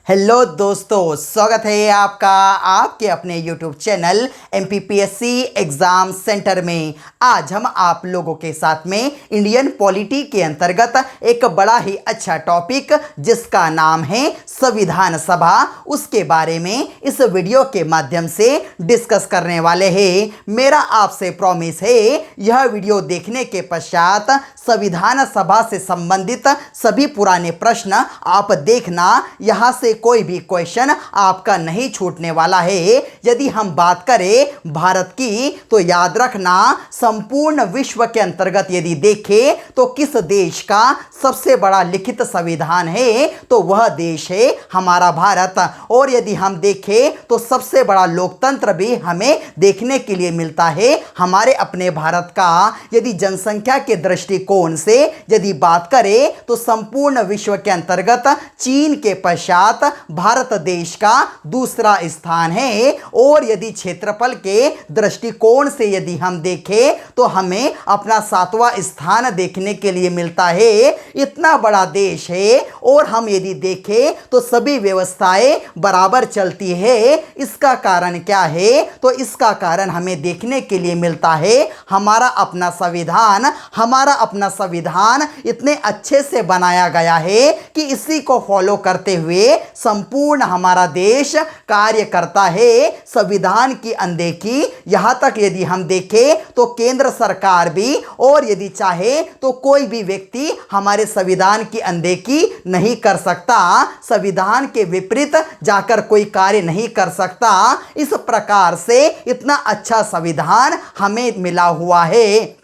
Hello दोस्तों, स्वागत है आपका आपके अपने YouTube channel MPPSC exam centre में। आज हम आप लोगों के साथ में इंडियन पॉलिटी के अंतर्गत एक बड़ा ही अच्छा टॉपिक जिसका नाम है संविधान सभा, उसके बारे में इस वीडियो के माध्यम से डिस्कस करने वाले हैं। मेरा आपसे प्रॉमिस है, यह वीडियो देखने के पश्चात संविधान सभा से संबंधित सभी पुराने प्रश्न आप देखना, यहाँ से कोई भी क्वेश्चन आपका नहीं छूटने वाला है। यदि हम बात करें भारत की, तो याद रखना संपूर्ण विश्व के अंतर्गत यदि देखें तो किस देश का सबसे बड़ा लिखित संविधान है, तो वह देश है हमारा भारत। और यदि हम देखें तो सबसे बड़ा लोकतंत्र भी हमें देखने के लिए मिलता है हमारे अपने भारत का। यदि जनसंख्या के दृष्टिकोण से यदि बात करें तो संपूर्ण विश्व के अंतर्गत चीन के पश्चात भारत देश का दूसरा स्थान है। और यदि क्षेत्रफल के दृष्टिकोण से यदि हम देखें तो हमें अपना 7वां स्थान देखने के लिए मिलता है। इतना बड़ा देश है और हम यदि देखें तो सभी व्यवस्थाएं बराबर चलती है। इसका कारण क्या है? तो इसका कारण हमें देखने के लिए मिलता है हमारा अपना संविधान। हमारा अपना संविधान इतने अच्छे से बनाया गया है कि इसी को फॉलो करते हुए संपूर्ण हमारा देश कार्य करता है। संविधान की अनदेखी यहाँ तक यदि हम देखें तो केंद्र सरकार भी, और यदि चाहे तो कोई भी व्यक्ति हमारे संविधान की अनदेखी नहीं कर सकता। संविधान के विपरीत जाकर कोई कार्य नहीं कर सकता। इस प्रकार से इतना अच्छा संविधान हमें मिला हुआ है।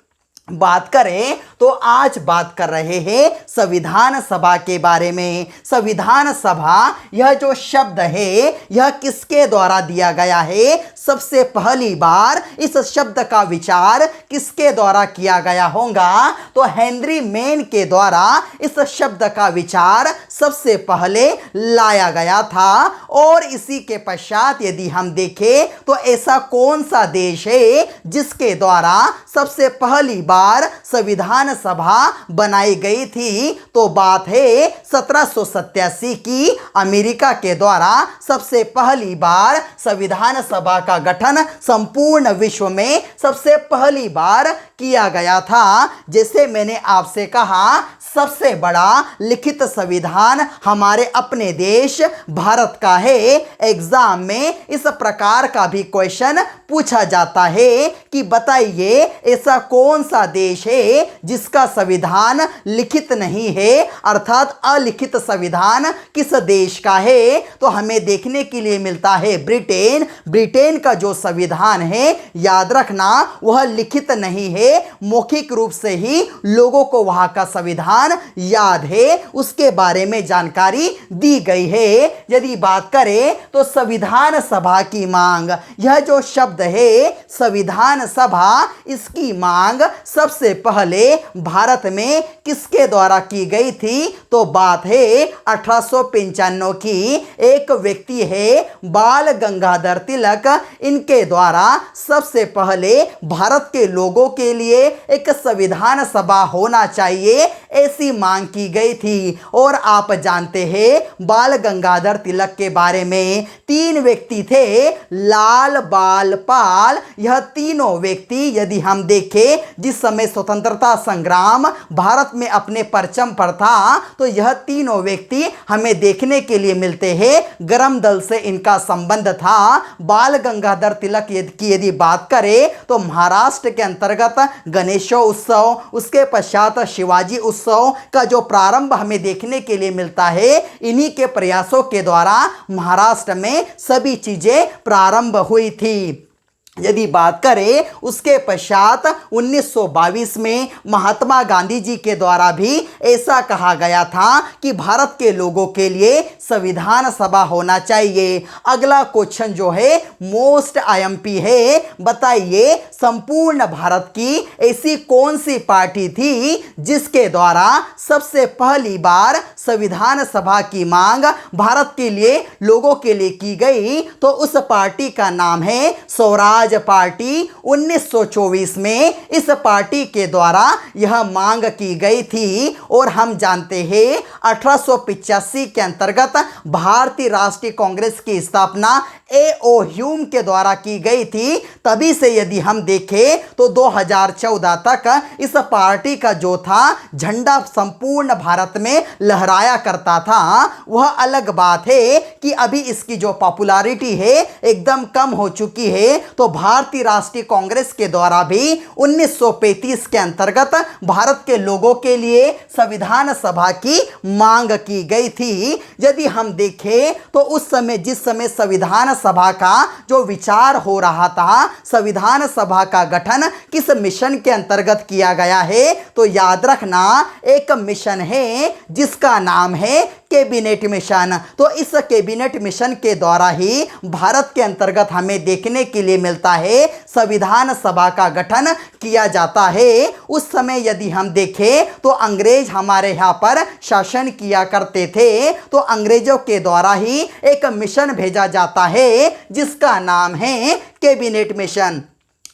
बात करें तो आज बात कर रहे हैं संविधान सभा के बारे में। संविधान सभा यह जो शब्द है यह किसके द्वारा दिया गया है? सबसे पहली बार इस शब्द का विचार किसके द्वारा किया गया होगा? तो हेनरी मेन के द्वारा इस शब्द का विचार सबसे पहले लाया गया था। और इसी के पश्चात यदि हम देखें तो ऐसा कौन सा देश है जिसके द्वारा सबसे पहली बार संविधान सभा बनाई गई थी? तो बात है 1787 की। अमेरिका के द्वारा सबसे पहली बार संविधान सभा का गठन संपूर्ण विश्व में सबसे पहली बार किया गया था। जैसे मैंने आपसे कहा, सबसे बड़ा लिखित संविधान हमारे अपने देश भारत का है। एग्जाम में इस प्रकार का भी क्वेश्चन पूछा जाता है कि बताइए ऐसा कौन सा देश है जिसका संविधान लिखित नहीं है, अर्थात अलिखित संविधान किस देश का है? तो हमें देखने के लिए मिलता है ब्रिटेन। ब्रिटेन का जो संविधान है याद रखना वह लिखित नहीं है, मौखिक रूप से ही लोगों को वहां का संविधान याद है, उसके बारे में जानकारी दी गई है। यदि बात करें तो संविधान सभा की मांग, यह जो शब्द है संविधान सभा, इसकी मांग सबसे पहले भारत में किसके द्वारा की गई थी? तो बात है 1895 की। एक व्यक्ति है बाल गंगाधर तिलक, इनके द्वारा सबसे पहले भारत के लोगों के लिए एक संविधान सभा होना चाहिए ऐसी मांग की गई थी। और आप जानते हैं बाल गंगाधर तिलक के बारे में, 3 व्यक्ति थे, लाल बाल पाल। यह तीनों व्यक्ति यदि हम देखें जिस समय स्वतंत्रता संग्राम भारत में अपने परचम पर था, तो यह तीनों व्यक्ति हमें देखने के लिए मिलते हैं गरम दल से इनका संबंध था। बाल गंगाधर तिलक की यदि बात करें तो महाराष्ट्र के अंतर्गत गणेशोत्सव, उसके पश्चात शिवाजी उत्सव का जो प्रारंभ हमें देखने के लिए मिलता है, इन्हीं के प्रयासों के द्वारा महाराष्ट्र में सभी चीजें प्रारंभ हुई थी। यदि बात करें उसके पश्चात 1922 में महात्मा गांधी जी के द्वारा भी ऐसा कहा गया था कि भारत के लोगों के लिए संविधान सभा होना चाहिए। अगला क्वेश्चन जो है मोस्ट आईएमपी है, बताइए संपूर्ण भारत की ऐसी कौन सी पार्टी थी जिसके द्वारा सबसे पहली बार संविधान सभा की मांग भारत के लिए लोगों के लिए की गई? तो उस पार्टी का नाम है स्वराज स्वराज पार्टी 1924 में इस पार्टी के द्वारा यह मांग की गई थी। और हम जानते हैं 1885 के अंतर्गत भारतीय राष्ट्रीय कांग्रेस की स्थापना A.O. ह्यूम के द्वारा की गई थी। तभी से यदि हम देखें तो 2014 तक इस पार्टी का जो था झंडा संपूर्ण भारत में लहराया करता था। वह अलग बात है कि अभी इसकी जो पॉपुलैरिटी है एकदम कम हो चुकी है। तो भारतीय राष्ट्रीय कांग्रेस के द्वारा भी 1935 के अंतर्गत भारत के लोगों के लिए संविधान सभा की मांग की गई थी। यदि हम देखें तो उस समय जिस समय संविधान सभा का जो विचार हो रहा था, संविधान सभा का गठन किस मिशन के अंतर्गत किया गया है, तो याद रखना एक मिशन है जिसका नाम है कैबिनेट मिशन। तो इस कैबिनेट मिशन के द्वारा ही भारत के अंतर्गत हमें देखने के लिए मिलता है संविधान सभा का गठन किया जाता है। उस समय यदि हम देखें तो अंग्रेज हमारे यहाँ पर शासन किया करते थे। तो अंग्रेजों के द्वारा ही एक मिशन भेजा जाता है जिसका नाम है कैबिनेट मिशन।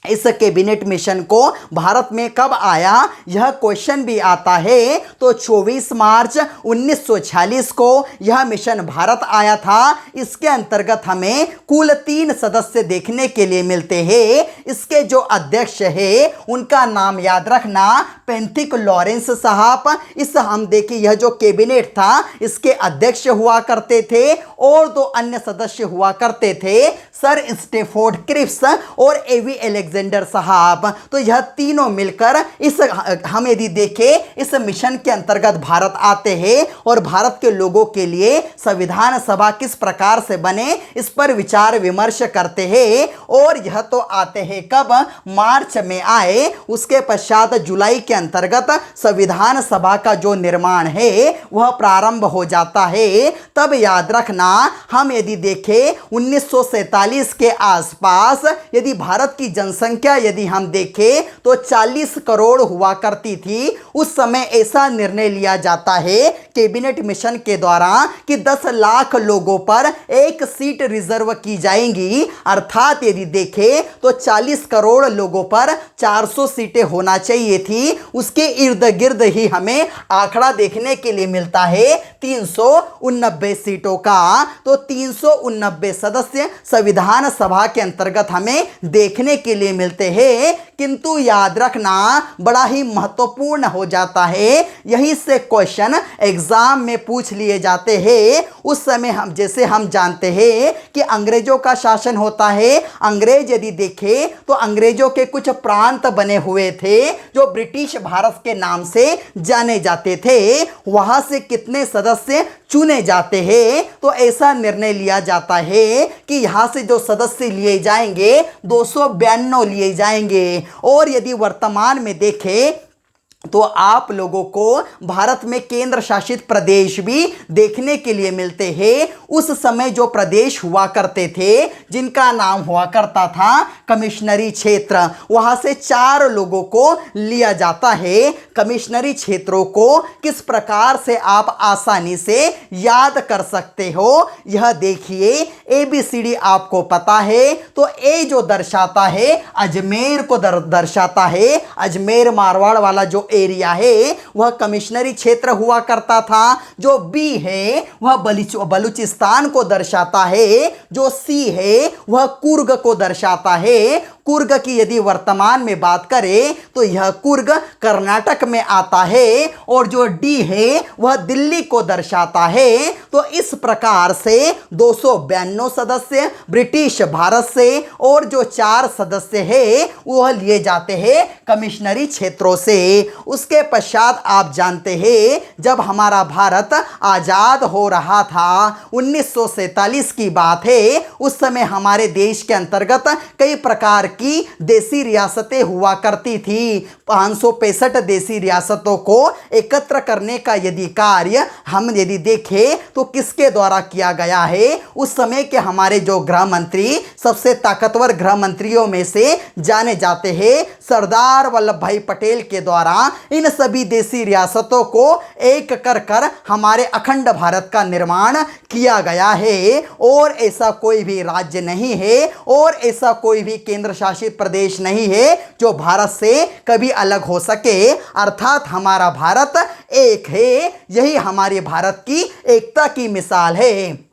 इस कैबिनेट मिशन को भारत में कब आया, यह क्वेश्चन भी आता है। तो 24 मार्च 1946 को यह मिशन भारत आया था। इसके अंतर्गत हमें कुल 3 सदस्य देखने के लिए मिलते हैं। इसके जो अध्यक्ष है उनका नाम याद रखना पेंथिक लॉरेंस साहब। इस हम देखें यह जो कैबिनेट था इसके अध्यक्ष हुआ करते थे और 2 अन्य सदस्य हुआ करते थे, सर स्टेफोर्ड क्रिप्स और एवी अलेक्जेंडर साहब। तो यह तीनों मिलकर इस हम यदि देखें इस मिशन के अंतर्गत भारत आते हैं और भारत के लोगों के लिए संविधान सभा किस प्रकार से बने इस पर विचार विमर्श करते हैं। और यह तो आते हैं कब, मार्च में आए। उसके पश्चात जुलाई के अंतर्गत संविधान सभा का जो निर्माण है वह प्रारंभ हो जाता है। तब याद रखना हम यदि देखें 1947 के आसपास यदि भारत की जनसंख्या यदि हम देखें तो 40 करोड़ हुआ करती थी। उस समय ऐसा निर्णय लिया जाता है कैबिनेट मिशन के द्वारा कि 10 लाख लोगों पर एक सीट रिजर्व की जाएंगी। अर्थात यदि देखें तो 40 करोड़ लोगों पर 400 सीटें होना चाहिए थी। उसके इर्द गिर्द ही हमें आंकड़ा देखने के लिए मिलता है 389 सीटों का। तो 389 सदस्य संविधान सभा के अंतर्गत हमें देखने के लिए मिलते हैं। किंतु याद रखना बड़ा ही महत्वपूर्ण हो जाता है, यही से क्वेश्चन एग्जाम में पूछ लिए जाते हैं। उस समय हम जानते हैं कि अंग्रेजों का शासन होता है। अंग्रेज यदि देखें तो अंग्रेजों के कुछ प्रांत बने हुए थे जो ब्रिटिश भारत के नाम से जाने जाते थे। वहां से कितने सदस्य चुने जाते हैं, तो ऐसा निर्णय लिया जाता है कि यहां से जो सदस्य लिए जाएंगे 292 लिए जाएंगे। और यदि वर्तमान में देखें तो आप लोगों को भारत में केंद्र शासित प्रदेश भी देखने के लिए मिलते हैं। उस समय जो प्रदेश हुआ करते थे जिनका नाम हुआ करता था कमिश्नरी क्षेत्र, वहां से 4 लोगों को लिया जाता है। कमिश्नरी क्षेत्रों को किस प्रकार से आप आसानी से याद कर सकते हो, यह देखिए। ABCD आपको पता है तो ए जो दर्शाता है अजमेर को दर्शाता है। अजमेर मारवाड़ वाला जो एरिया है वह कमिश्नरी क्षेत्र हुआ करता था। जो बी है वह बलूचिस्तान को दर्शाता है। जो सी है वह कुर्ग को दर्शाता है। कुर्ग की यदि वर्तमान में बात करें तो यह कुर्ग कर्नाटक में आता है। और जो डी है वह दिल्ली को दर्शाता है। तो इस प्रकार से 292 सदस्य ब्रिटिश भारत से और जो 4 सदस्य है वह लिए जाते हैं कमिश्नरी क्षेत्रों से। उसके पश्चात आप जानते हैं जब हमारा भारत आजाद हो रहा था 1947 की बात है। उस समय हमारे देश के अंतर्गत कई प्रकार की देसी रियासतें हुआ करती थी। 565 देसी रियासतों को एकत्र करने का यदि कार्य हम यदि देखें तो किसके द्वारा किया गया है? उस समय के हमारे जो गृह मंत्री, सबसे ताकतवर गृह मंत्रियों में से जाने जाते हैं, सरदार वल्लभ भाई पटेल के द्वारा इन सभी देसी रियासतों को एक कर हमारे अखंड भारत का निर्माण किया गया है। और ऐसा कोई भी राज्य नहीं है और ऐसा कोई भी केंद्र शासित प्रदेश नहीं है जो भारत से कभी अलग हो सके। अर्थात हमारा भारत एक है, यही हमारे भारत की एकता की मिसाल है।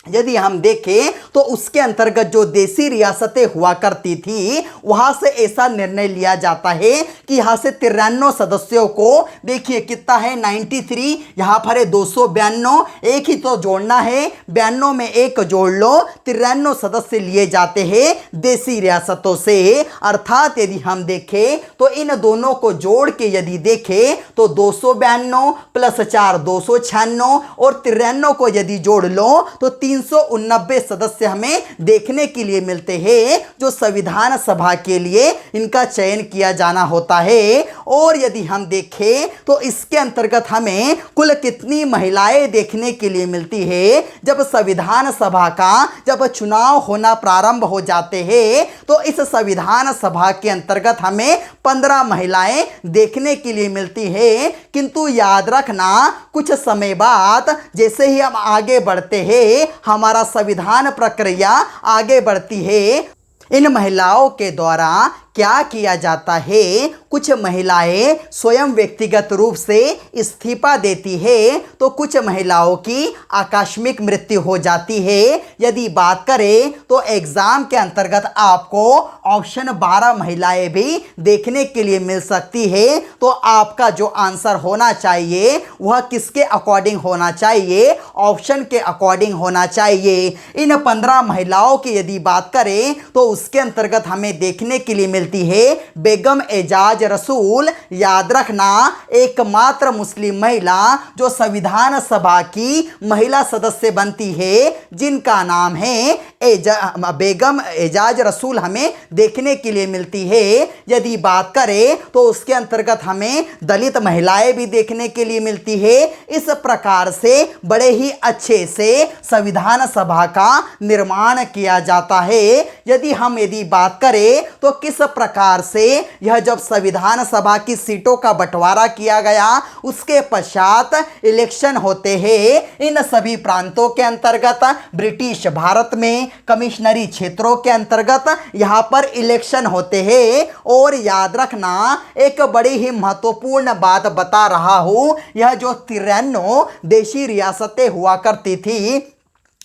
यदि हम देखें तो उसके अंतर्गत जो देसी रियासतें हुआ करती थी, वहां से ऐसा निर्णय लिया जाता है कि यहाँ से 93 सदस्यों को, देखिए कितना है 93, यहाँ पर है 292, एक ही तो जोड़ना है, 92 में एक जोड़ लो, 93 सदस्य लिए जाते हैं देसी रियासतों से। अर्थात यदि हम देखें तो इन दोनों को जोड़ के यदि देखें तो 292 प्लस 4 296 और 93 को यदि जोड़ लो तो 389 सदस्य हमें देखने के लिए मिलते हैं, जो संविधान सभा के लिए इनका चयन किया जाना होता है। और यदि हम देखें तो इसके अंतर्गत हमें कुल कितनी महिलाएं देखने के लिए मिलती है? जब संविधान सभा का जब चुनाव होना प्रारंभ हो जाते हैं तो इस संविधान सभा के अंतर्गत हमें 15 महिलाएं देखने के लिए मिलती है। किंतु याद रखना, कुछ समय बाद जैसे ही हम आगे बढ़ते हैं, हमारा संविधान प्रक्रिया आगे बढ़ती है, इन महिलाओं के द्वारा क्या किया जाता है? कुछ महिलाएं स्वयं व्यक्तिगत रूप से इस्तीफा देती है तो कुछ महिलाओं की आकस्मिक मृत्यु हो जाती है। यदि बात करें तो एग्जाम के अंतर्गत आपको ऑप्शन 12 महिलाएं भी देखने के लिए मिल सकती है। तो आपका जो आंसर होना चाहिए वह किसके अकॉर्डिंग होना चाहिए? ऑप्शन के अकॉर्डिंग होना चाहिए। इन 15 महिलाओं की यदि बात करें तो उसके अंतर्गत हमें देखने के लिए मिलती है बेगम एजाज रसूल। याद रखना, एकमात्र मुस्लिम महिला जो संविधान सभा की महिला सदस्य बनती है, जिनका नाम है बेगम एजाज रसूल, हमें देखने के लिए मिलती है। यदि बात करें तो उसके अंतर्गत हमें दलित महिलाएं भी देखने के लिए मिलती है। इस प्रकार से बड़े ही अच्छे से संविधान सभा का निर्माण किया जाता है। यदि बात करें तो किस प्रकार से यह जब संविधान सभा की सीटों का बंटवारा किया गया, उसके पश्चात इलेक्शन होते हैं इन सभी प्रांतों के अंतर्गत। ब्रिटिश भारत में कमिश्नरी क्षेत्रों के अंतर्गत यहाँ पर इलेक्शन होते हैं। और याद रखना, एक बड़ी ही महत्वपूर्ण बात बता रहा हूँ, यह जो 93 देशी रियासतें हुआ करती थी,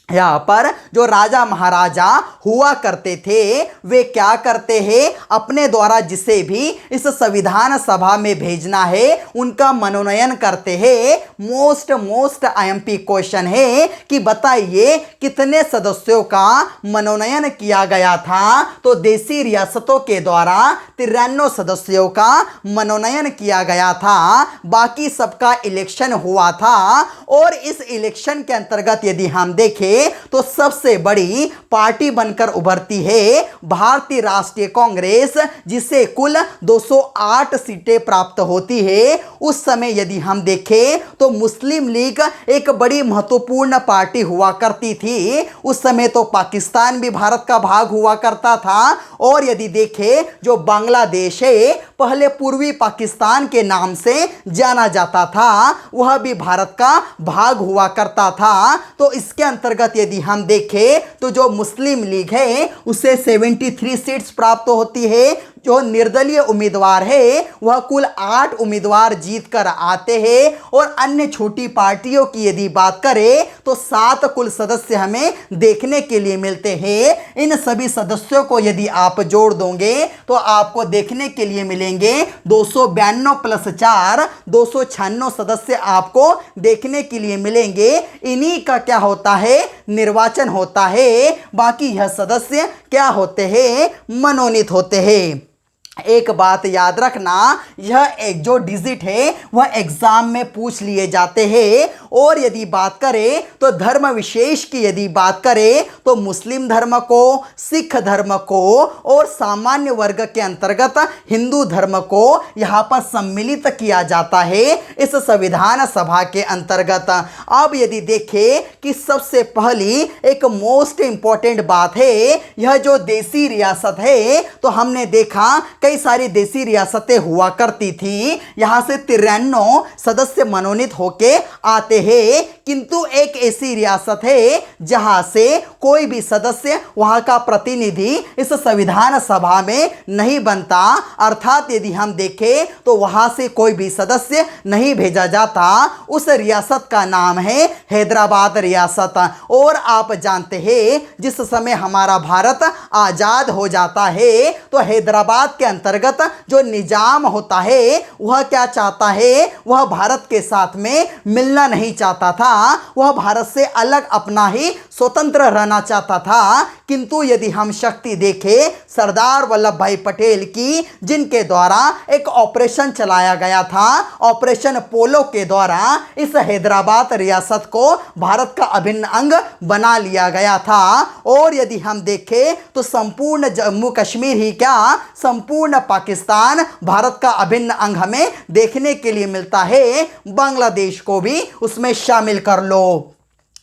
यहाँ पर जो राजा महाराजा हुआ करते थे, वे क्या करते हैं? अपने द्वारा जिसे भी इस संविधान सभा में भेजना है उनका मनोनयन करते हैं। मोस्ट आईएमपी क्वेश्चन है कि बताइए कितने सदस्यों का मनोनयन किया गया था? तो देसी रियासतों के द्वारा 93 सदस्यों का मनोनयन किया गया था, बाकी सबका इलेक्शन हुआ था। और इस इलेक्शन के अंतर्गत यदि हम देखें तो सबसे बड़ी पार्टी बनकर उभरती है भारतीय राष्ट्रीय कांग्रेस, जिसे कुल 208 सीटें प्राप्त होती है। उस समय यदि हम देखें तो मुस्लिम लीग एक बड़ी महत्वपूर्ण पार्टी हुआ करती थी। उस समय तो पाकिस्तान भी भारत का भाग हुआ करता था। और यदि देखें जो बांग्लादेश है, पहले पूर्वी पाकिस्तान के नाम से जाना जाता था, वह भी भारत का भाग हुआ करता था। तो इसके अंतर्गत यदि हम देखें तो जो मुस्लिम लीग है उसे 73 सीट्स प्राप्त होती है। जो निर्दलीय उम्मीदवार है वह कुल 8 उम्मीदवार जीतकर आते हैं। और अन्य छोटी पार्टियों की यदि बात करें तो 7 कुल सदस्य हमें देखने के लिए मिलते हैं। इन सभी सदस्यों को यदि आप जोड़ दोगे तो आपको देखने के लिए मिलेंगे 292 प्लस 4 296 सदस्य आपको देखने के लिए मिलेंगे। इन्हीं का क्या होता है? निर्वाचन होता है। बाकी यह सदस्य क्या होते हैं? मनोनीत होते हैं। एक बात याद रखना, यह एक जो डिजिट है वह एग्जाम में पूछ लिए जाते हैं। और यदि बात करें तो धर्म विशेष की यदि बात करें तो मुस्लिम धर्म को, सिख धर्म को और सामान्य वर्ग के अंतर्गत हिंदू धर्म को यहाँ पर सम्मिलित किया जाता है इस संविधान सभा के अंतर्गत। अब यदि देखें कि सबसे पहली एक मोस्ट इंपॉर्टेंट बात है, यह जो देसी रियासत है, तो हमने देखा कई सारी देसी रियासतें हुआ करती थी, यहाँ से 93 सदस्य मनोनीत होके आते हैं, किंतु एक ऐसी रियासत है जहां से कोई भी सदस्य वहां का प्रतिनिधि इस संविधान सभा में नहीं बनता। अर्थात यदि हम देखें तो वहां से कोई भी सदस्य नहीं भेजा जाता। उस रियासत का नाम है हैदराबाद रियासत। और आप जानते हैं जिस समय हमारा भारत आजाद हो जाता है तो हैदराबाद के अंतर्गत जो निजाम होता है वह क्या चाहता है, वह भारत के साथ में मिलना नहीं चाहता था, वह भारत से अलग अपना ही स्वतंत्र रहना चाहता था। किंतु यदि हम शक्ति देखें सरदार वल्लभ भाई पटेल की, जिनके द्वारा एक ऑपरेशन चलाया गया था, ऑपरेशन पोलो के द्वारा इस हैदराबाद रियासत को भारत का अभिन्न अंग बना लिया गया था। और यदि हम देखें तो संपूर्ण जम्मू कश्मीर ही क्या, संपूर्ण पाकिस्तान भारत का अभिन्न अंग हमें देखने के लिए मिलता है। बांग्लादेश को भी उसमें शामिल कर लो।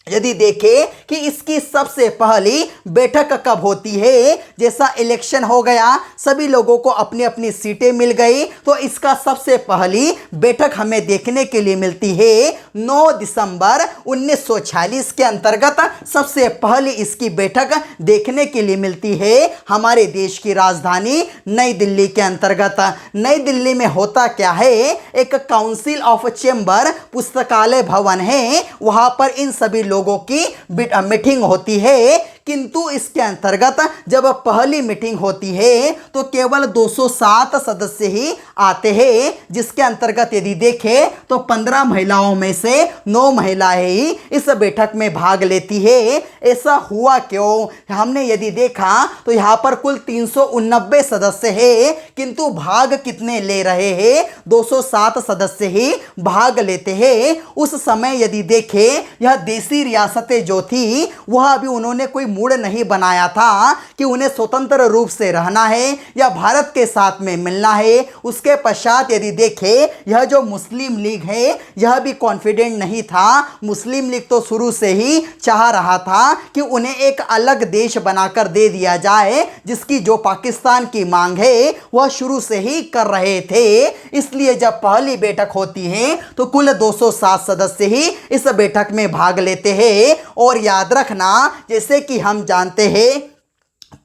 यदि देखें कि इसकी सबसे पहली बैठक कब होती है, जैसा इलेक्शन हो गया, सभी लोगों को अपनी अपनी सीटें मिल गई, तो इसका सबसे पहली बैठक हमें देखने के लिए मिलती है 9 दिसंबर 1946 के अंतर्गत सबसे पहली इसकी बैठक देखने के लिए मिलती है हमारे देश की राजधानी नई दिल्ली के अंतर्गत। नई दिल्ली में होता क्या है, एक काउंसिल ऑफ चेंबर पुस्तकालय भवन है, वहां पर इन सभी लोगों की मीटिंग होती है। किंतु इसके अंतर्गत जब पहली मीटिंग होती है तो केवल 207 सदस्य ही आते हैं, जिसके अंतर्गत यदि देखें तो 15 महिलाओं में से 9 महिलाएं ही इस बैठक में भाग लेती है। ऐसा हुआ क्यों, हमने यदि देखा तो यहाँ पर कुल 389 सदस्य हैं, किंतु भाग कितने ले रहे हैं, 207 सदस्य ही भाग लेते हैं। उस समय यदि देखें यह देसी रियासतें जो थी वह अभी उन्होंने कोई मूड नहीं बनाया था कि उन्हें स्वतंत्र रूप से रहना है या भारत के साथ में मिलना है। उसके पश्चात यदि देखें यह जो मुस्लिम लीग है यह भी कॉन्फिडेंट नहीं था। मुस्लिम लीग तो शुरू से ही चाह रहा था कि उन्हें एक अलग देश बनाकर दे दिया जाए, जिसकी जो पाकिस्तान की मांग है वह शुरू से ही कर रहे थे। इसलिए जब पहली बैठक होती है तो कुल 207 सदस्य ही इस बैठक में भाग लेते हैं। और याद रखना, जैसे कि हम जानते हैं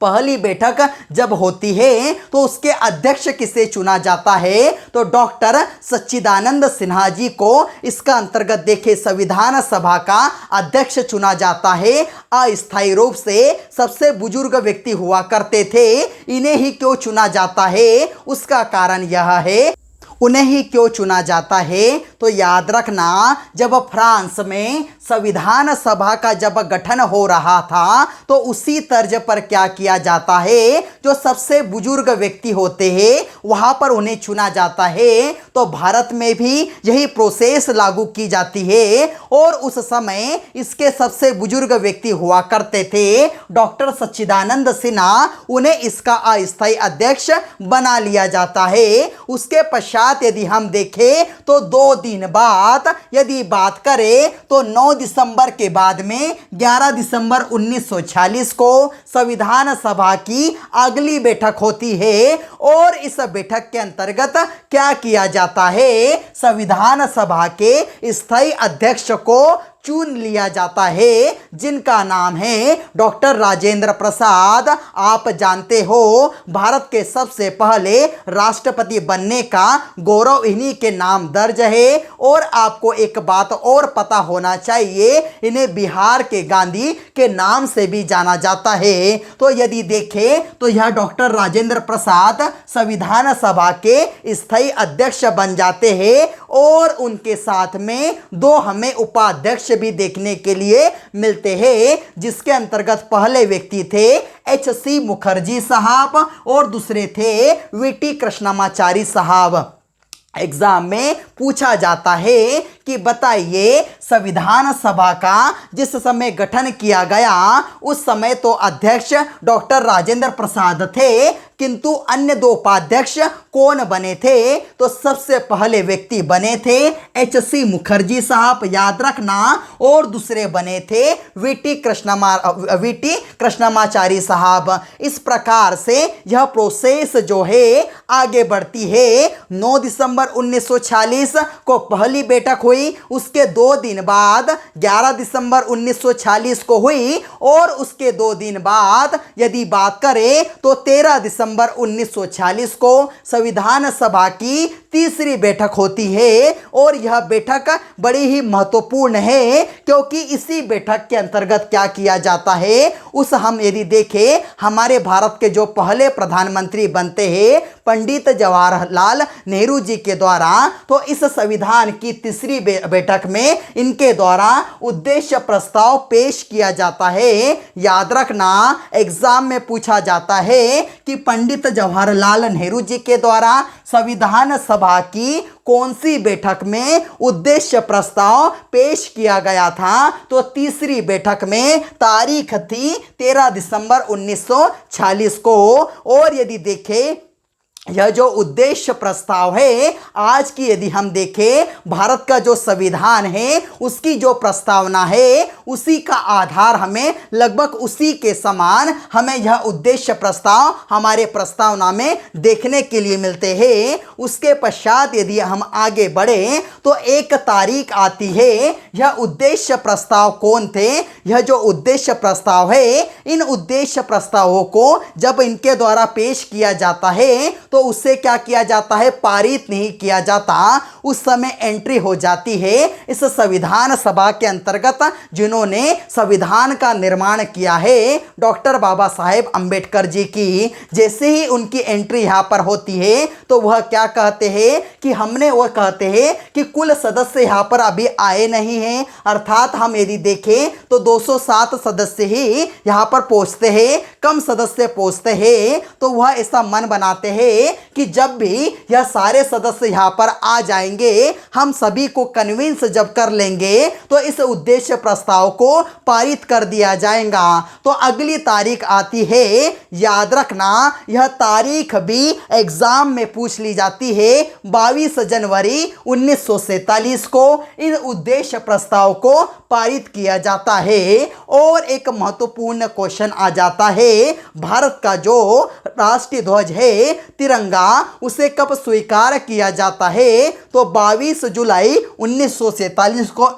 पहली बैठक जब होती है तो उसके अध्यक्ष किसे चुना जाता है, तो डॉक्टर सच्चिदानंद सिन्हा जी को इसका अंतर्गत देखे संविधान सभा का अध्यक्ष चुना जाता है। अस्थायी रूप से सबसे बुजुर्ग व्यक्ति हुआ करते थे, इन्हें ही क्यों चुना जाता है, उसका कारण यह है, उन्हें ही क्यों चुना जाता है, तो याद रखना जब फ्रांस में संविधान सभा का जब गठन हो रहा था तो उसी तर्ज पर क्या किया जाता है, जो सबसे बुजुर्ग व्यक्ति होते हैं वहां पर उन्हें चुना जाता है। तो भारत में भी यही प्रोसेस लागू की जाती है। और उस समय इसके सबसे बुजुर्ग व्यक्ति हुआ करते थे डॉक्टर सच्चिदानंद सिन्हा, उन्हें इसका अस्थायी अध्यक्ष बना लिया जाता है। उसके पश्चात यदि हम देखें तो 2 दिन बाद यदि बात करें तो 9 दिसंबर के बाद में 11 दिसंबर 1946 को संविधान सभा की अगली बैठक होती है। और इस बैठक के अंतर्गत क्या किया जाता है, संविधान सभा के स्थायी अध्यक्ष को चुन लिया जाता है, जिनका नाम है डॉक्टर राजेंद्र प्रसाद। आप जानते हो भारत के सबसे पहले राष्ट्रपति बनने का गौरव इन्हीं के नाम दर्ज है। और आपको एक बात और पता होना चाहिए, इन्हें बिहार के गांधी के नाम से भी जाना जाता है। तो यदि देखें तो यह डॉक्टर राजेंद्र प्रसाद संविधान सभा के स्थायी अध्यक्ष बन जाते हैं। और उनके साथ में 2 हमें उपाध्यक्ष भी देखने के लिए मिलते हैं, जिसके अंतर्गत पहले व्यक्ति थे H.C. मुखर्जी साहब और दूसरे थे V.T. कृष्णमाचारी साहब। एग्जाम में पूछा जाता है कि बताइए संविधान सभा का जिस समय गठन किया गया उस समय तो अध्यक्ष डॉक्टर राजेंद्र प्रसाद थे, किंतु अन्य दो उपाध्यक्ष कौन बने थे? तो सबसे पहले व्यक्ति बने थे H.C. मुखर्जी साहब, याद रखना, और दूसरे बने थे V.T. कृष्णमाचारी साहब। इस प्रकार से यह प्रोसेस जो है आगे बढ़ती है। 9 दिसंबर 1946 को पहली बैठक हुई, उसके 2 दिन बाद 11 दिसंबर 1946 को हुई, और उसके 2 दिन बाद यदि बात करें तो 13 दिसंबर 1946 को संविधान सभा की तीसरी बैठक होती है। और यह बैठक बड़ी ही महत्वपूर्ण है, क्योंकि इसी बैठक के अंतर्गत क्या किया जाता है, उस हम यदि देखें हमारे भारत के जो पहले प्रधानमंत्री बनते हैं पंडित जवाहरलाल नेहरू जी के द्वारा, तो इस संविधान की तीसरी बैठक में इनके द्वारा उद्देश्य प्रस्ताव पेश किया जाता है। याद रखना, एग्जाम में पूछा जाता है कि पंडित जवाहरलाल नेहरू जी के द्वारा संविधान सभा की कौन सी बैठक में उद्देश्य प्रस्ताव पेश किया गया था? तो तीसरी बैठक में, तारीख थी 13 दिसंबर 1946 को। और यदि देखें यह जो उद्देश्य प्रस्ताव है, आज की यदि हम देखें भारत का जो संविधान है उसकी जो प्रस्तावना है उसी का आधार हमें लगभग उसी के समान हमें यह उद्देश्य प्रस्ताव हमारे प्रस्तावना में देखने के लिए मिलते हैं। उसके पश्चात यदि हम आगे बढ़े तो एक तारीख आती है। यह उद्देश्य प्रस्ताव कौन थे? यह जो उद्देश्य प्रस्ताव है, इन उद्देश्य प्रस्तावों को जब इनके द्वारा पेश किया जाता है तो उससे क्या किया जाता है, पारित नहीं किया जाता। उस समय एंट्री हो जाती है इस संविधान सभा के अंतर्गत जिन्होंने संविधान का निर्माण किया है, डॉक्टर बाबा साहेब अंबेडकर जी की। जैसे ही उनकी एंट्री यहाँ पर होती है तो वह क्या कहते हैं कि वह कहते हैं कि कुल सदस्य यहाँ पर अभी आए नहीं हैं, अर्थात हम यदि देखें तो 207 सदस्य ही यहाँ पर पहुँचते हैं, कम सदस्य पहुँचते हैं। तो वह ऐसा मन बनाते हैं कि जब भी यह सारे सदस्य यहाँ पर आ जाएंगे, हम सभी को कन्विंस जब कर लेंगे तो इस उद्देश्य प्रस्ताव को पारित कर दिया जाएगा। तो अगली तारीख आती है, याद रखना, यह तारीख भी एग्जाम में पूछ ली जाती है। 22 जनवरी 1947 को इस उद्देश्य प्रस्ताव को पारित किया जाता है। और एक महत्वपूर्ण क्वेश्चन आ जाता है, भारत का जो राष्ट्रीय ध्वज है तिरंगा, उसे कब स्वीकार किया जाता है? तो 22 जुलाई 1947 को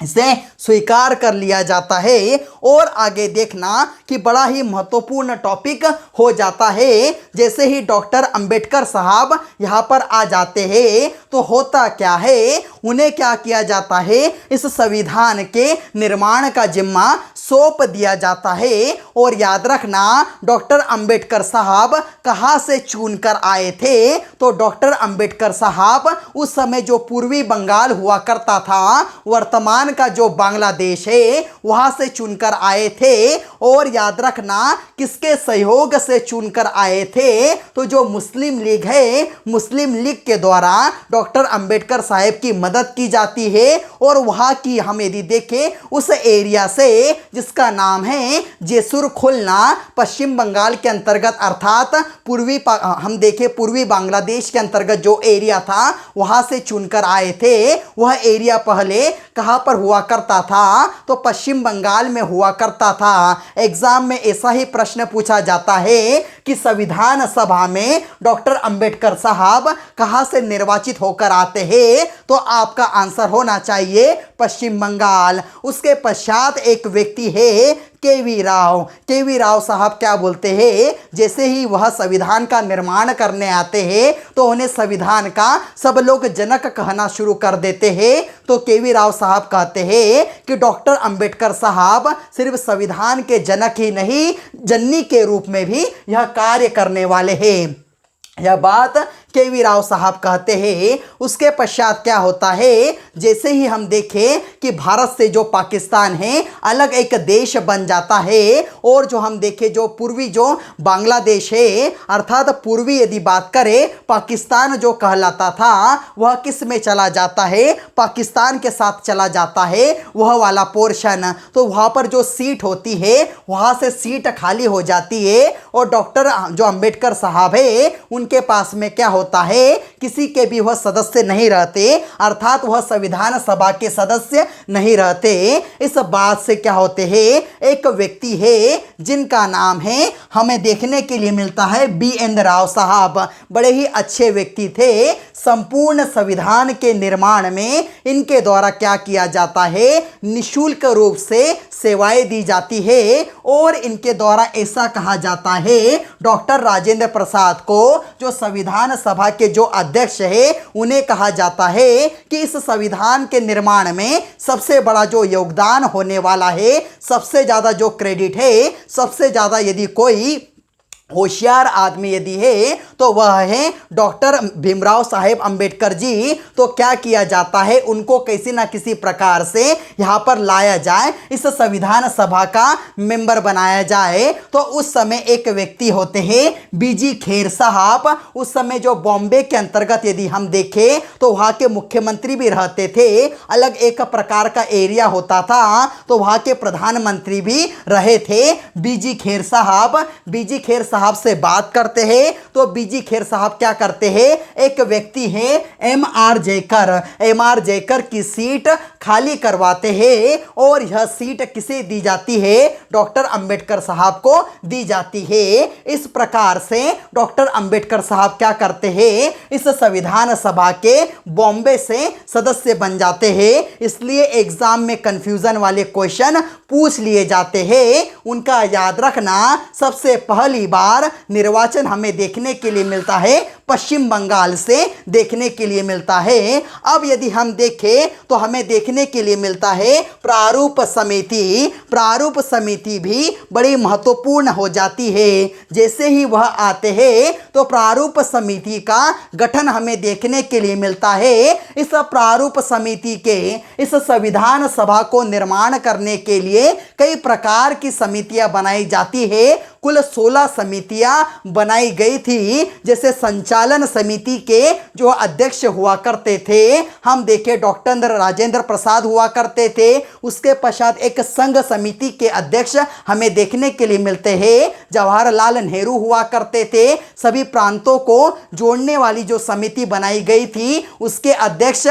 इसे स्वीकार कर लिया जाता है। और आगे देखना कि बड़ा ही महत्वपूर्ण टॉपिक हो जाता है। जैसे ही डॉक्टर अंबेडकर साहब यहाँ पर आ जाते हैं तो होता क्या है, उन्हें क्या किया जाता है, इस संविधान के निर्माण का जिम्मा सौंप दिया जाता है। और याद रखना, डॉक्टर अंबेडकर साहब कहाँ से चुनकर आए थे? तो डॉक्टर अंबेडकर साहब उस समय जो पूर्वी बंगाल हुआ करता था, वर्तमान का जो बांग्लादेश है, वहां से चुनकर आए थे। और याद रखना, किसके सहयोग से चुनकर आए थे? तो जो मुस्लिम लीग है, मुस्लिम लीग के द्वारा डॉक्टर अंबेडकर साहब की मदद की जाती है। और वहां की हम यदि देखें उस एरिया से जिसका नाम है जेसुर खुलना, पश्चिम बंगाल के अंतर्गत, अर्थात हम देखें पूर्वी बांग्लादेश के अंतर्गत जो एरिया था वहां से चुनकर आए थे। वह एरिया पहले कहां पर हुआ करता था? तो पश्चिम बंगाल में हुआ करता था। एग्जाम में ऐसा ही प्रश्न पूछा जाता है कि संविधान सभा में डॉक्टर अंबेडकर साहब कहां से निर्वाचित होकर आते हैं? तो आपका आंसर होना चाहिए पश्चिम बंगाल। उसके पश्चात एक व्यक्ति है केवी राव साहब क्या बोलते हैं, जैसे ही वह संविधान का निर्माण करने आते हैं तो उन्हें संविधान का सब लोग जनक कहना शुरू कर देते हैं। तो केवी राव साहब कहते हैं कि डॉक्टर अंबेडकर साहब सिर्फ संविधान के जनक ही नहीं, जननी के रूप में भी यह कार्य करने वाले हैं। यह बात केवी राव साहब कहते हैं। उसके पश्चात क्या होता है, जैसे ही हम देखें कि भारत से जो पाकिस्तान है अलग एक देश बन जाता है, और जो हम देखें जो पूर्वी जो बांग्लादेश है अर्थात पूर्वी यदि बात करें पाकिस्तान जो कहलाता था वह किस में चला जाता है, पाकिस्तान के साथ चला जाता है वह वाला पोर्शन। तो वहाँ पर जो सीट होती है वहाँ से सीट खाली हो जाती है, और डॉक्टर जो अंबेडकर साहब है उनके पास में क्या होता है, किसी के भी वह सदस्य नहीं रहते, अर्थात वह संविधान सभा के सदस्य नहीं रहते। इस बात से क्या होते हैं, एक व्यक्ति है जिनका नाम है हमें देखने के लिए मिलता है बी.एन. राव साहब। बड़े ही अच्छे व्यक्ति थे। संपूर्ण संविधान के निर्माण में इनके द्वारा क्या किया जाता है, निःशुल्क रूप से सेवाएं दी जाती है, और इनके द्वारा ऐसा कहा जाता है डॉक्टर राजेंद्र प्रसाद को जो संविधान सभा के जो अध्यक्ष है उन्हें कहा जाता है कि इस संविधान के निर्माण में सबसे बड़ा जो योगदान होने वाला है, सबसे ज़्यादा जो क्रेडिट है, सबसे ज़्यादा यदि कोई होशियार आदमी यदि है तो वह है डॉक्टर भीमराव साहेब अंबेडकर जी। तो क्या किया जाता है, उनको किसी ना किसी प्रकार से यहाँ पर लाया जाए, इस संविधान सभा का मेंबर बनाया जाए। तो उस समय एक व्यक्ति होते हैं बीजी खेर साहब। उस समय जो बॉम्बे के अंतर्गत यदि हम देखें तो वहाँ के मुख्यमंत्री भी रहते थे, अलग एक प्रकार का एरिया होता था, तो वहाँ के प्रधानमंत्री भी रहे थे बीजी खेर साहब। बीजी खेर साहब से बात करते हैं तो बीजी खेर साहब क्या करते हैं, एक व्यक्ति है एम.आर. जयकर की सीट खाली करवाते हैं, और यह सीट किसे दी जाती है, डॉक्टर अंबेडकर साहब को दी जाती है। इस प्रकार से डॉक्टर अंबेडकर साहब क्या करते हैं, इस संविधान सभा के बॉम्बे से सदस्य बन जाते हैं। इसलिए एग्जाम में कंफ्यूजन वाले क्वेश्चन पूछ लिए जाते हैं। उनका याद रखना, सबसे पहली बार निर्वाचन हमें देखने के लिए मिलता है पश्चिम बंगाल से देखने के लिए मिलता है। अब यदि हम देखें तो हमें देखने के लिए मिलता है प्रारूप समिति। प्रारूप समिति भी बड़ी महत्वपूर्ण हो जाती है। जैसे ही वह आते हैं तो प्रारूप समिति का गठन हमें देखने के लिए मिलता है। इस प्रारूप समिति के इस संविधान सभा को निर्माण करने के लिए कई प्रकार की समितियां बनाई जाती है। कुल 16 समितियां बनाई गई थी। जैसे संचालन समिति के जो अध्यक्ष हुआ करते थे, हम देखें डॉक्टर राजेंद्र प्रसाद हुआ करते थे। उसके पश्चात एक संघ समिति के अध्यक्ष हमें देखने के लिए मिलते हैं जवाहरलाल नेहरू हुआ करते थे। सभी प्रांतों को जोड़ने वाली जो समिति बनाई गई थी उसके अध्यक्ष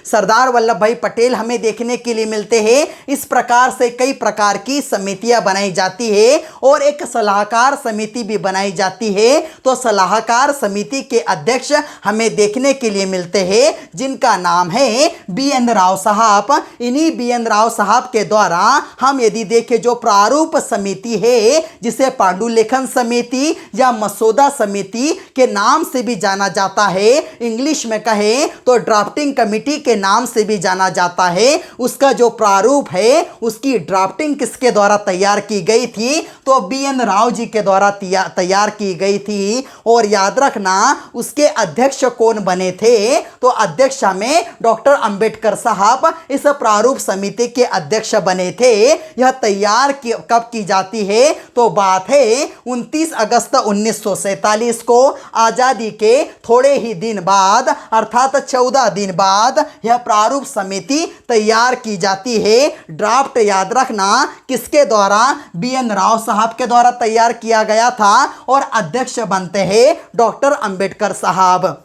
सरदार वल्लभ भाई पटेल हमें देखने के लिए मिलते हैं। इस प्रकार से कई प्रकार की समितियां बनाई जाती है, और एक सलाहकार समिति भी बनाई जाती है। तो सलाहकार समिति के अध्यक्ष हमें देखने के लिए मिलते हैं जिनका नाम है बी.एन. राव साहब। इन्हीं बी.एन. राव साहब के द्वारा हम यदि देखें जो प्रारूप समिति है, जिसे पांडुलेखन समिति या मसौदा समिति के नाम से भी जाना जाता है, इंग्लिश में कहें तो ड्राफ्टिंग कमेटी के नाम से भी जाना जाता है, उसका जो प्रारूप है उसकी ड्राफ्टिंग किसके द्वारा तैयार की गई थी, तो बी.एन. राव जी के द्वारा तैयार की गई थी। और याद रखना उसके अध्यक्ष कौन बने थे, तो अध्यक्ष में डॉक्टर अंबेडकर साहब इस प्रारूप समिति के अध्यक्ष बने थे। यह तैयार कब की जाती है, तो बात है 29 अगस्त 1947 को, आज़ादी के थोड़े ही दिन बाद अर्थात 14 दिन बाद यह प्रारूप समिति तैयार की जाती है। ड्राफ्ट याद रखना किसके द्वारा, बी.एन. राव साहब के द्वारा तैयार किया गया था, और अध्यक्ष बनते हैं डॉक्टर अंबेडकर साहब।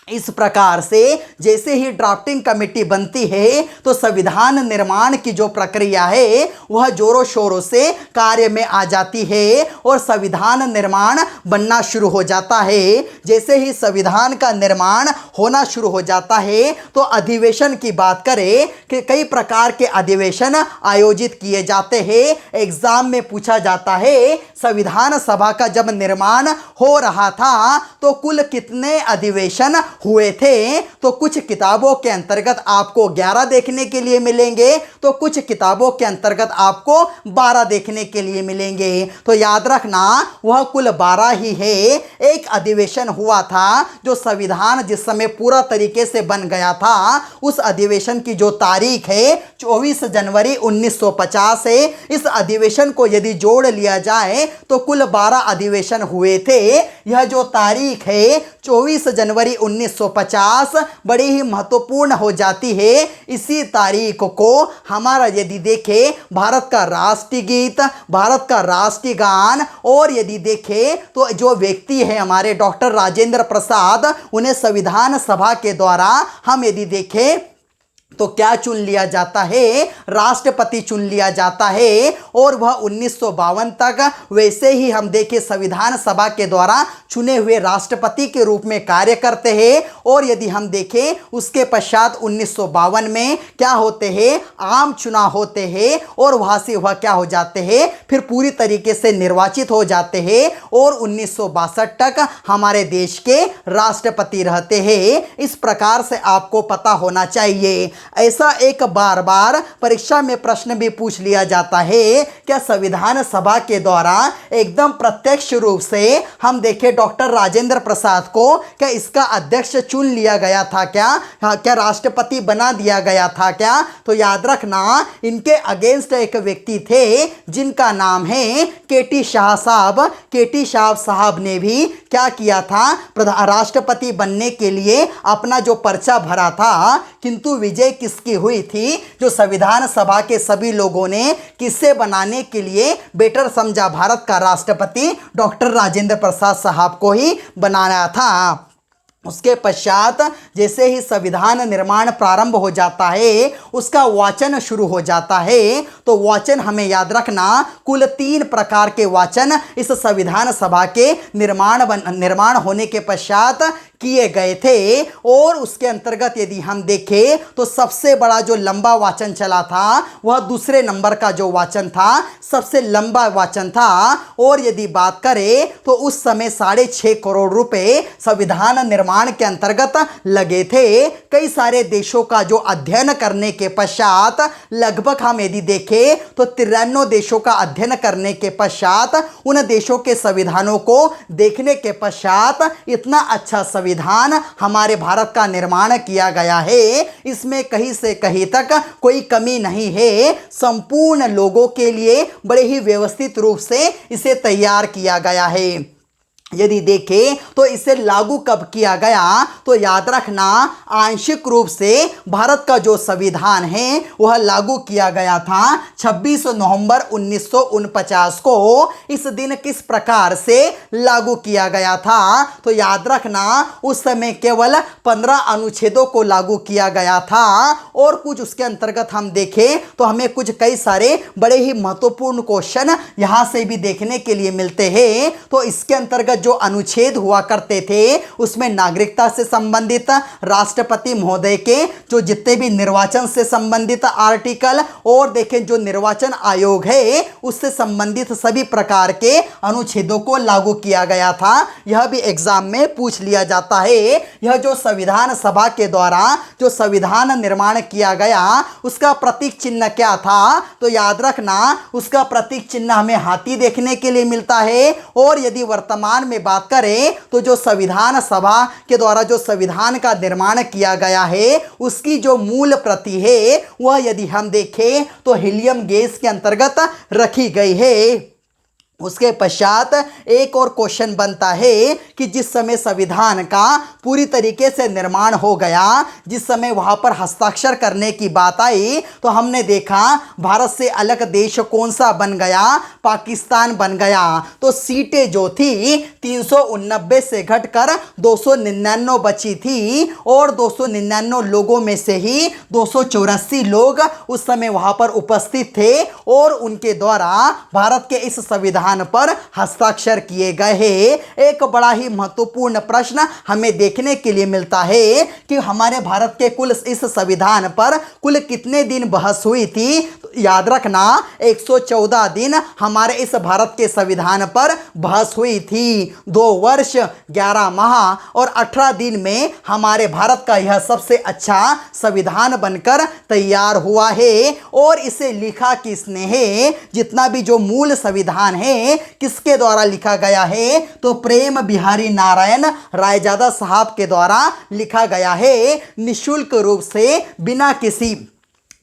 इस प्रकार से जैसे ही ड्राफ्टिंग कमेटी बनती है तो संविधान निर्माण की जो प्रक्रिया है वह जोरों शोरों से कार्य में आ जाती है, और संविधान निर्माण बनना शुरू हो जाता है। जैसे ही संविधान का निर्माण होना शुरू हो जाता है तो अधिवेशन की बात करें कि कई प्रकार के अधिवेशन आयोजित किए जाते हैं। एग्जाम में पूछा जाता है संविधान सभा का जब निर्माण हो रहा था तो कुल कितने अधिवेशन हुए थे, तो कुछ किताबों के अंतर्गत आपको 11 देखने के लिए मिलेंगे, तो कुछ किताबों के अंतर्गत आपको 12 देखने के लिए मिलेंगे। तो याद रखना वह कुल 12 ही है। एक अधिवेशन हुआ था जो संविधान जिस समय पूरा तरीके से बन गया था, उस अधिवेशन की जो तारीख है 24 जनवरी 1950 है। इस अधिवेशन को यदि जोड़ लिया जाए तो कुल 12 अधिवेशन हुए थे। यह जो तारीख है 24 जनवरी 1950 बड़ी ही महत्वपूर्ण हो जाती है। इसी तारीख को हमारा यदि देखें भारत का राष्ट्रीय गीत, भारत का राष्ट्रीय गान, और यदि देखें तो जो व्यक्ति है हमारे डॉक्टर राजेंद्र प्रसाद, उन्हें संविधान सभा के द्वारा हम यदि देखें तो क्या चुन लिया जाता है, राष्ट्रपति चुन लिया जाता है। और वह 1952 तक वैसे ही हम देखें संविधान सभा के द्वारा चुने हुए राष्ट्रपति के रूप में कार्य करते हैं। और यदि हम देखें उसके पश्चात 1952 में क्या होते हैं, आम चुनाव होते हैं, और वहाँ से वह क्या हो जाते हैं, फिर पूरी तरीके से निर्वाचित हो जाते हैं, और 1962 तक हमारे देश के राष्ट्रपति रहते हैं। इस प्रकार से आपको पता होना चाहिए। ऐसा एक बार बार परीक्षा में प्रश्न भी पूछ लिया जाता है, क्या संविधान सभा के द्वारा एकदम प्रत्यक्ष रूप से हम देखें डॉक्टर राजेंद्र प्रसाद को क्या इसका अध्यक्ष चुन लिया गया था क्या, क्या राष्ट्रपति बना दिया गया था क्या? तो याद रखना इनके अगेंस्ट एक व्यक्ति थे जिनका नाम है केटी शाह साहब। केटी शाह साहब ने भी क्या किया था, राष्ट्रपति बनने के लिए अपना जो पर्चा भरा था, किंतु विजय किसकी हुई थी, जो संविधान सभा के सभी लोगों ने किससे बनाने के लिए बेटर समझा, भारत का राष्ट्रपति डॉक्टर राजेंद्र प्रसाद साहब को ही बनाया था। उसके पश्चात जैसे ही संविधान निर्माण प्रारंभ हो जाता है, उसका वाचन शुरू हो जाता है। तो वाचन हमें याद रखना कुल 3 प्रकार के वाचन इस संविधान सभा के निर्माण होने के पश्चात किए गए थे। और उसके अंतर्गत यदि हम देखें तो सबसे बड़ा जो लंबा वाचन चला था वह दूसरे नंबर का जो वाचन था, सबसे लंबा वाचन था। और यदि बात करें तो उस समय 6.5 करोड़ रुपए संविधान निर्माण के अंतर्गत लगे थे। कई सारे देशों का जो अध्ययन करने के पश्चात लगभग हम यदि देखें तो 93 देशों का अध्ययन करने के पश्चात, उन देशों के संविधानों को देखने के पश्चात इतना अच्छा संविधान हमारे भारत का निर्माण किया गया है, इसमें कहीं से कहीं तक कोई कमी नहीं है। संपूर्ण लोगों के लिए बड़े ही व्यवस्थित रूप से इसे तैयार किया गया है। यदि देखें तो इसे लागू कब किया गया, तो याद रखना आंशिक रूप से भारत का जो संविधान है वह लागू किया गया था 26 नवंबर 1949 को। इस दिन किस प्रकार से लागू किया गया था, तो याद रखना उस समय केवल 15 अनुच्छेदों को लागू किया गया था। और कुछ उसके अंतर्गत हम देखें तो हमें कुछ कई सारे बड़े ही महत्वपूर्ण क्वेश्चन यहाँ से भी देखने के लिए मिलते हैं। तो इसके अंतर्गत जो अनुच्छेद हुआ करते थे उसमें नागरिकता से संबंधित, राष्ट्रपति महोदय के जो जितने भी निर्वाचन से संबंधित आर्टिकल, और देखें जो निर्वाचन आयोग है उससे संबंधित सभी प्रकार के अनुच्छेदों को लागू किया गया था। यह भी एग्जाम में पूछ लिया जाता है। यह जो संविधान सभा के द्वारा जो संविधान निर्माण किया गया उसका प्रतीक चिन्ह क्या था, तो याद रखना उसका प्रतीक चिन्ह हमें हाथी देखने के लिए मिलता है। और यदि वर्तमान में बात करें तो जो संविधान सभा के द्वारा जो संविधान का निर्माण किया गया है उसकी जो मूल प्रति है वह यदि हम देखें तो हीलियम गैस के अंतर्गत रखी गई है। उसके पश्चात एक और क्वेश्चन बनता है कि जिस समय संविधान का पूरी तरीके से निर्माण हो गया, जिस समय वहाँ पर हस्ताक्षर करने की बात आई, तो हमने देखा भारत से अलग देश कौन सा बन गया, पाकिस्तान बन गया। तो सीटें जो थी 389 से घटकर 299 बची थी, और 299 लोगों में से ही 284 लोग उस समय वहाँ पर उपस्थित थे, और उनके द्वारा भारत के इस संविधान पर हस्ताक्षर किए गए हैं। एक बड़ा ही महत्वपूर्ण प्रश्न हमें देखने के लिए मिलता है कि हमारे भारत के कुल इस संविधान पर कुल कितने दिन बहस हुई थी, तो याद रखना 114 दिन हमारे इस भारत के संविधान पर बहस हुई थी। 2 वर्ष 11 माह और 18 दिन में हमारे भारत का यह सबसे अच्छा संविधान बनकर तैयार हुआ है। और इसे लिखा किसने है? जितना भी जो मूल संविधान है किसके द्वारा लिखा गया है? तो प्रेम बिहारी नारायण रायजादा साहब के द्वारा लिखा गया है। निःशुल्क रूप से बिना किसी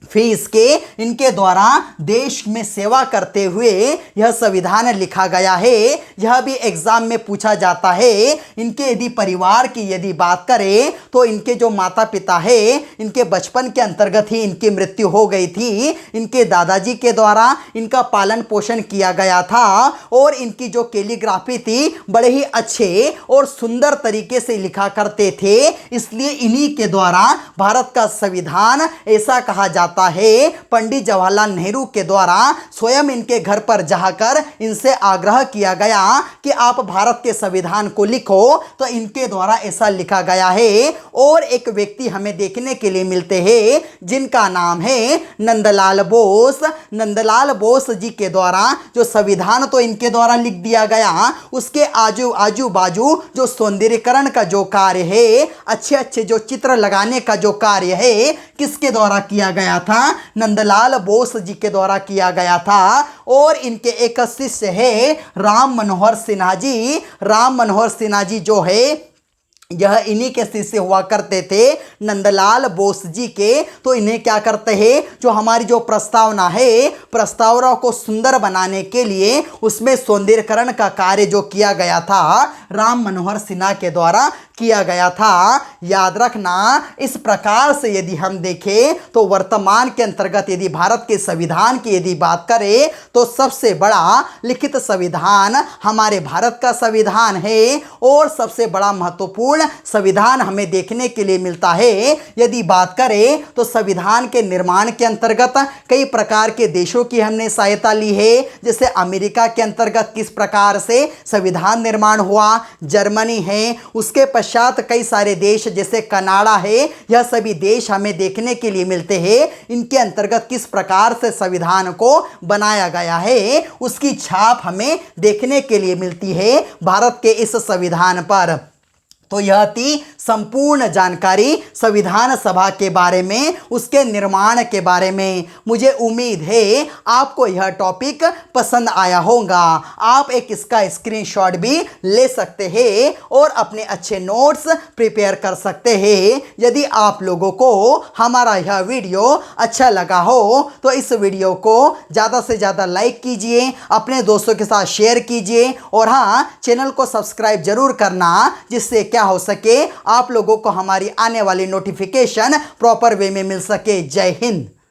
फीस के इनके द्वारा देश में सेवा करते हुए यह संविधान लिखा गया है। यह भी एग्जाम में पूछा जाता है। इनके यदि परिवार की यदि बात करें तो इनके जो माता पिता है इनके बचपन के अंतर्गत ही इनकी मृत्यु हो गई थी। इनके दादाजी के द्वारा इनका पालन पोषण किया गया था और इनकी जो कैलीग्राफी थी बड़े ही अच्छे और सुंदर तरीके से लिखा करते थे। इसलिए इन्हीं के द्वारा भारत का संविधान ऐसा कहा जाता है। पंडित जवाहरलाल नेहरू के द्वारा स्वयं इनके घर पर जाकर इनसे आग्रह किया गया कि आप भारत के संविधान को लिखो, तो इनके द्वारा ऐसा लिखा गया है। और एक व्यक्ति हमें देखने के लिए मिलते हैं जिनका नाम है नंदलाल बोस। नंदलाल बोस जी के द्वारा जो संविधान तो इनके द्वारा लिख दिया गया, उसके आजू बाजू जो सौंदर्यीकरण का जो कार्य है, अच्छे अच्छे जो चित्र लगाने का जो कार्य है, किसके द्वारा किया गया था? नंदलाल बोस जी के द्वारा किया गया था। और इनके एक शिष्य है राम मनोहर सिन्हा जी। राम मनोहर सिन्हा जी जो है यह इन्हीं के शिष्य हुआ करते थे नंदलाल बोस जी के। तो इन्हें क्या करते हैं, जो हमारी जो प्रस्तावना है, प्रस्तावना को सुंदर बनाने के लिए उसमें सौंदर्यीकरण का कार्य जो किया गया था राम मनोहर सिन्हा के द्वारा किया गया था। याद रखना, इस प्रकार से यदि हम देखें तो वर्तमान के अंतर्गत यदि भारत के संविधान की यदि बात करें तो सबसे बड़ा लिखित संविधान हमारे भारत का संविधान है। और सबसे बड़ा महत्वपूर्ण संविधान हमें देखने के लिए मिलता है। यदि बात करें तो संविधान के निर्माण के अंतर्गत कई प्रकार के देशों की हमने सहायता ली है। जैसे अमेरिका के अंतर्गत किस प्रकार से संविधान निर्माण हुआ, जर्मनी है, उसके पश्चात कई सारे देश जैसे कनाडा है, यह सभी देश हमें देखने के लिए मिलते हैं। इनके अंतर्गत किस प्रकार से संविधान को बनाया गया है, उसकी छाप हमें देखने के लिए मिलती है भारत के इस संविधान पर। तो यह थी संपूर्ण जानकारी संविधान सभा के बारे में, उसके निर्माण के बारे में। मुझे उम्मीद है आपको यह टॉपिक पसंद आया होगा। आप एक इसका स्क्रीनशॉट भी ले सकते हैं और अपने अच्छे नोट्स प्रिपेयर कर सकते हैं। यदि आप लोगों को हमारा यह वीडियो अच्छा लगा हो तो इस वीडियो को ज़्यादा से ज़्यादा लाइक कीजिए, अपने दोस्तों के साथ शेयर कीजिए और हाँ, चैनल को सब्सक्राइब जरूर करना, जिससे क्या हो सके आप लोगों को हमारी आने वाली नोटिफिकेशन प्रॉपर वे में मिल सके। जय हिंद।